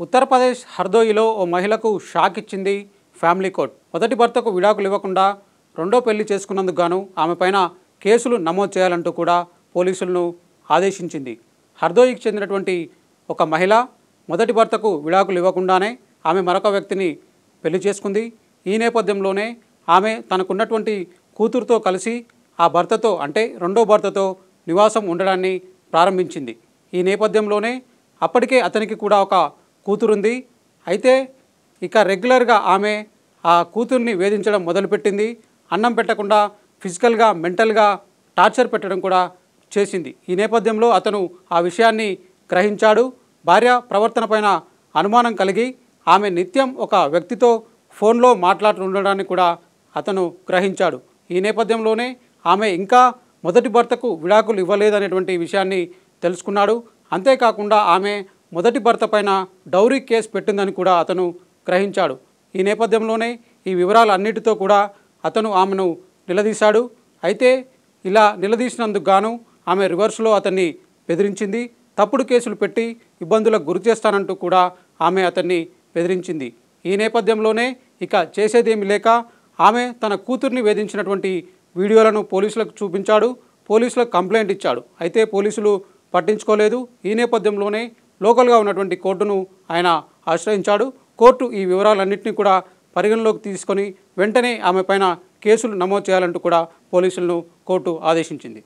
ఉత్తరప్రదేశ్ హర్దోయిలో ఓ మహిళకు షాక్ ఇచ్చింది family court. మొదటి భర్తకు విడాకులు ఇవ్వకుండా రెండో పెళ్లి చేసుకున్నందుకు గాను ఆమెపైన కేసులు నమోదు చేయాలంటూ కూడా పోలీసులను ఆదేశించింది. హర్దోయికి చెందినటువంటి ఒక మహిళ మొదటి భర్తకు విడాకులు ఇవ్వకుండానే ఆమె మరొక వ్యక్తిని పెళ్లి చేసుకుంది. ఈ నేపథ్యంలోనే ఆమె తనకున్నటువంటి కూతురుతో కలిసి ఆ భర్తతో అంటే రెండో భర్తతో నివాసం ఉండడాన్ని ప్రారంభించింది. ఈ నేపథ్యంలోనే అప్పటికే అతనికి కూడా ఒక కూతురుంది. అయితే ఇక రెగ్యులర్గా ఆమె ఆ కూతుర్ని వేధించడం మొదలుపెట్టింది. అన్నం పెట్టకుండా ఫిజికల్గా మెంటల్గా టార్చర్ పెట్టడం కూడా చేసింది. ఈ నేపథ్యంలో అతను ఆ విషయాన్ని గ్రహించాడు. భార్య ప్రవర్తన పైన అనుమానం కలిగి ఆమె నిత్యం ఒక వ్యక్తితో ఫోన్లో మాట్లాడుతుండడాన్ని కూడా అతను గ్రహించాడు. ఈ నేపథ్యంలోనే ఆమె ఇంకా మొదటి భర్తకు విడాకులు ఇవ్వలేదనేటువంటి విషయాన్ని తెలుసుకున్నాడు. అంతేకాకుండా ఆమె మొదటి భర్త పైన డౌరీ కేసు పెట్టిందని కూడా అతను గ్రహించాడు. ఈ నేపథ్యంలోనే ఈ వివరాలన్నిటితో కూడా అతను ఆమెను నిలదీశాడు. అయితే ఇలా నిలదీసినందుకు గాను ఆమె రివర్స్లో అతన్ని బెదిరించింది. తప్పుడు కేసులు పెట్టి ఇబ్బందులకు గురి చేస్తానంటూ కూడా ఆమె అతన్ని బెదిరించింది. ఈ నేపథ్యంలోనే ఇక చేసేదేమీ లేక ఆమె తన కూతుర్ని వేధించినటువంటి వీడియోలను పోలీసులకు చూపించాడు. పోలీసులకు కంప్లైంట్ ఇచ్చాడు. అయితే పోలీసులు పట్టించుకోలేదు. ఈ నేపథ్యంలోనే లోకల్గా ఉన్నటువంటి కోర్టును ఆయన ఆశ్రయించాడు. కోర్టు ఈ వివరాలన్నింటినీ కూడా పరిగణలోకి తీసుకొని వెంటనే ఆమె పైన కేసులు నమోదు చేయాలంటూ కూడా పోలీసులను కోర్టు ఆదేశించింది.